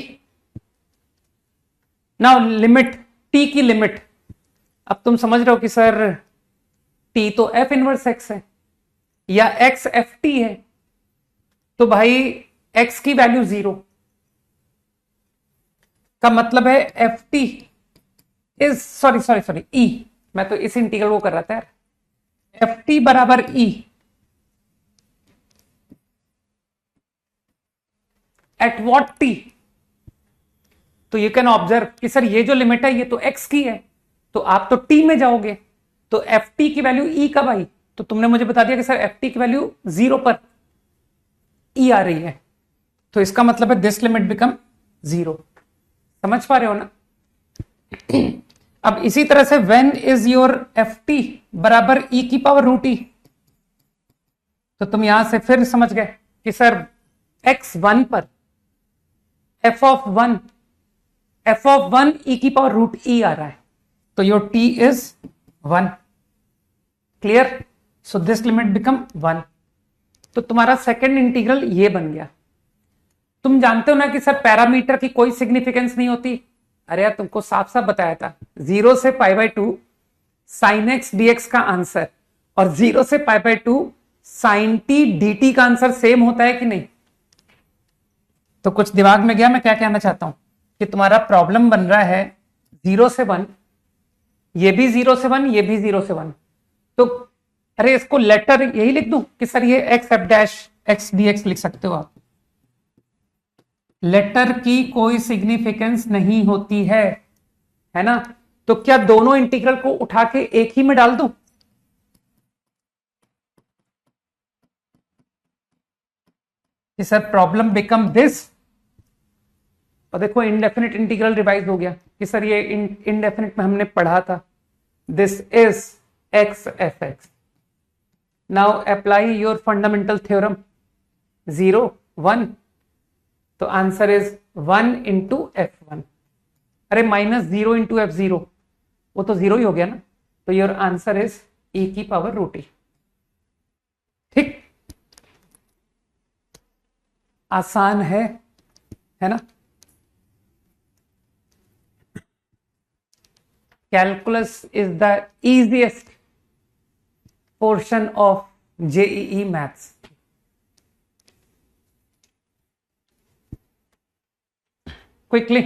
now लिमिट, t की लिमिट, अब तुम समझ रहे हो कि सर t तो f इनवर्स x है या x एफ टी है, तो भाई x की वैल्यू 0 का मतलब है F T is, sorry e, मैं तो इस इंटीग्रल को कर रहा था यार, एफ टी बराबर e एट व्हाट t, तो यू कैन ऑब्जर्व कि सर ये जो लिमिट है ये तो x की है, तो आप तो t में जाओगे, तो एफ टी की वैल्यू e कब आई, तो तुमने मुझे बता दिया कि सर एफ टी की वैल्यू 0 पर e आ रही है, तो इसका मतलब है दिस लिमिट बिकम 0। समझ पा रहे हो ना? अब इसी तरह से when is your F T बराबर e की पावर रूट e, तो तुम यहां से फिर समझ गए कि सर x1 पर f ऑफ 1 e की पावर रूट e आ रहा है, तो your t is 1, clear, so this limit become 1, तो तुम्हारा सेकंड इंटीग्रल ये बन गया। तुम जानते हो ना कि सर पैरामीटर की कोई सिग्निफिकेंस नहीं होती, अरे यार तुमको साफ साफ बताया था, 0 से π/2 sin x dx का आंसर और 0 से π/2 sin t dt का आंसर सेम होता है कि नहीं? तो कुछ दिमाग में गया मैं क्या कहना चाहता हूं कि तुम्हारा प्रॉब्लम बन रहा है 0 से 1, ये भी 0 से 1, ये भी 0 से 1, तो अरे इसको लेटर यही लिख दूं कि सर ये x f dash x dx लिख सकते हो आप, लेटर की कोई सिग्निफिकेंस नहीं होती है ना, तो क्या दोनों इंटीग्रल को उठा के एक ही में डाल दूं? कि सर प्रॉब्लम बिकम दिस, और देखो इंडेफिनिट इंटीग्रल रिवाइज हो गया कि सर ये इंडेफिनिट में हमने पढ़ा था, this is x f x। Now apply your fundamental theorem, 0 1, तो आंसर इज 1 इंटू f1, अरे -0 इंटू f0, वो तो 0 ही हो गया ना, तो योर आंसर इज e की पावर रूट e। ठीक, आसान है ना? Calculus is the easiest portion of JEE maths. Quickly,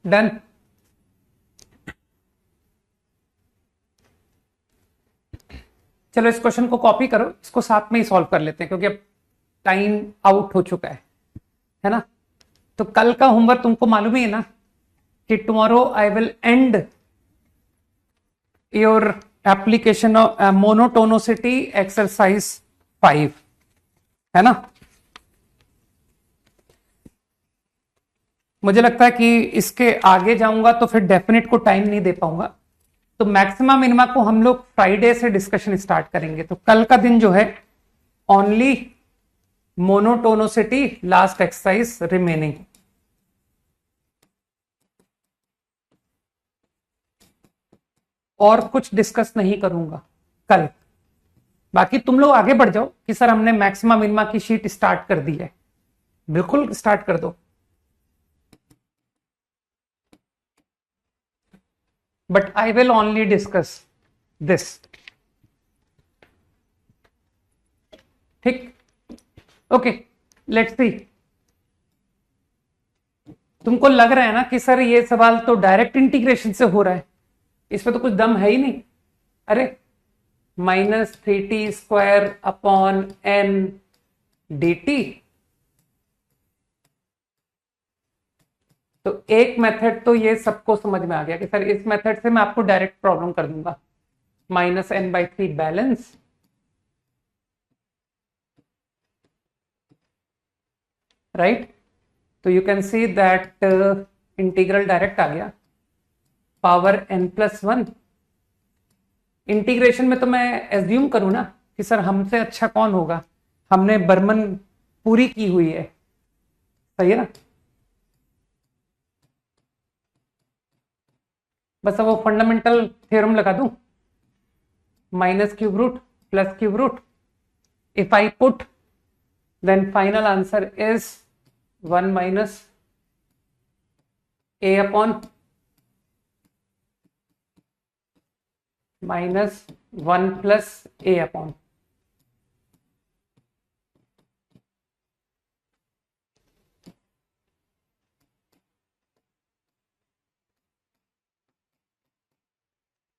done. चलो इस क्वेश्चन को कॉपी करो, इसको साथ में ही सॉल्व कर लेते हैं क्योंकि अब टाइम आउट हो चुका है ना? तो कल का होमवर्क तुमको मालूम ही है ना कि tomorrow I will and your application of monotonicity exercise 5, है ना? मुझे लगता है कि इसके आगे जाऊंगा तो फिर डेफिनेट को टाइम नहीं दे पाऊंगा, तो मैक्सिमम मिनिमा को हम लोग फ्राइडे से डिस्कशन स्टार्ट करेंगे। तो कल का दिन जो है only monotonicity, last exercise remaining. और कुछ डिस्कस नहीं करूंगा कल, बाकी तुम लोग आगे बढ़ जाओ कि सर हमने मैक्सिमा मिनिमा की शीट स्टार्ट कर दी है, बिल्कुल स्टार्ट कर दो, but I will only discuss this. ठीक, ओके, लेट्स सी। तुमको लग रहा है ना कि सर ये सवाल तो डायरेक्ट इंटीग्रेशन से हो रहा है, इसमें तो कुछ दम है ही नहीं। अरे -3t² अपॉन n dt, तो एक मेथड तो ये सबको समझ में आ गया कि सर इस मेथड से मैं आपको डायरेक्ट प्रॉब्लम कर दूंगा। -n/3 बैलेंस, राइट, तो you can see that integral direct आ गया, पावर n+1। इंटीग्रेशन में तो मैं एज्यूम करूं ना कि सर हमसे अच्छा कौन होगा, हमने बर्मन पूरी की हुई है, सही है ना। बस अब वो फंडामेंटल थ्योरम लगा दूं, -³ +³ if I put then final answer is 1 minus a upon -1 plus a upon,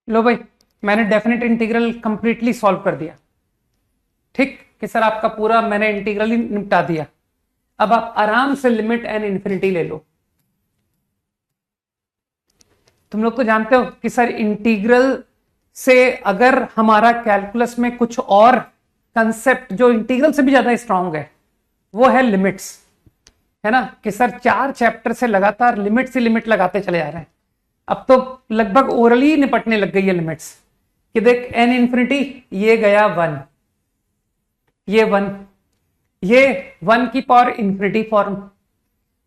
लो भाई मैंने डेफिनेट इंटीग्रल कंप्लीटली सॉल्व कर दिया। ठीक कि सर आपका पूरा मैंने इंटीग्रल ही निपटा दिया। अब आप आराम से लिमिट एन इन्फिनिटी ले लो। तुम लोग तो जानते हो कि सर इंटीग्रल से अगर हमारा कैलकुलस में कुछ और कंसेप्ट जो इंटीग्रल से भी ज्यादा स्ट्रांग है वो है लिमिट्स, है ना, कि सर 4 चैप्टर से लगातार लिमिट से लिमिट लगाते चले जा रहे हैं। अब तो लगभग ओरली निपटने लग गई है लिमिट्स कि देख एन इन्फिनिटी ये गया 1, ये 1, ये 1 की पावर इन्फिनिटी फॉर्म,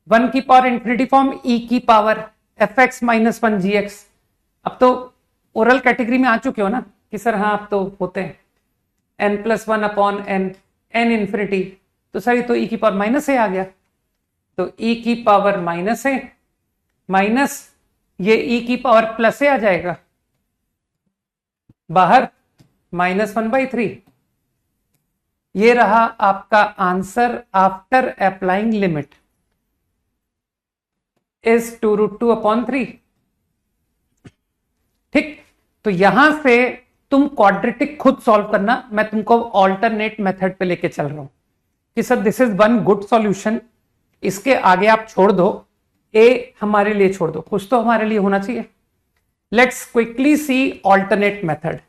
1 की पावर इन्फिनिटी फॉर्म e की पावर fx - 1 gx। अब तो ओरल कैटेगरी में आ चुके हो ना कि सर हाँ अब तो होते हैं n+1 upon n, n infinity, तो सर ये तो e की पावर माइनस ए आ गया, तो e की पावर माइनस ए माइनस ये e की पावर प्लस ए आ जाएगा बाहर -1/3। ये रहा आपका answer after applying limit is 2√2/3। ठीक, तो यहां से तुम क्वाड्रेटिक खुद सॉल्व करना, मैं तुमको ऑल्टरनेट मेथड पे लेके चल रहा हूं कि sir this is one good solution, इसके आगे आप छोड़ दो, ए हमारे लिए छोड़ दो, कुछ तो हमारे लिए होना चाहिए। Let's quickly see alternate method.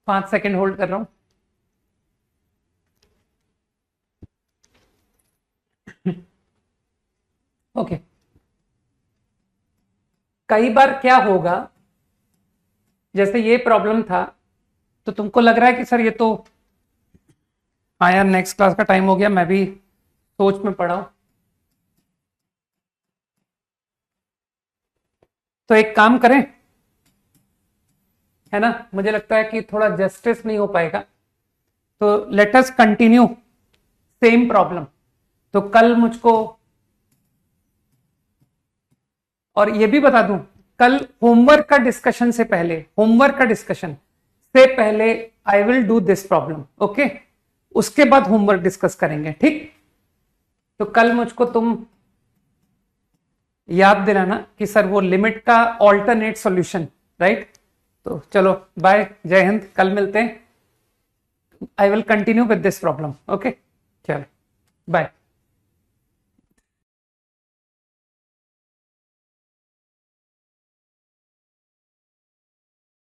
पांच सेकेंड होल्ड कर रहा हूं। ओके, कई बार क्या होगा, जैसे ये प्रॉब्लम था तो तुमको लग रहा है कि सर ये तो, हाँ यार नेक्स्ट क्लास का टाइम हो गया, मैं भी सोच में पड़ा हूं। तो एक काम करें, है ना, मुझे लगता है कि थोड़ा जस्टिस नहीं हो पाएगा, तो let us continue same problem. तो कल मुझको, और ये भी बता दूं, कल होमवर्क का डिस्कशन से पहले, होमवर्क का डिस्कशन से पहले I will do this problem, okay, उसके बाद होमवर्क डिस्कस करेंगे। ठीक, तो कल मुझको तुम याद दिलाना कि सर वो लिमिट का ऑल्टरनेट सॉल्यूशन, राइट। तो चलो बाय, जय हिंद, कल मिलते हैं। I will continue with this problem, okay, चलो बाय।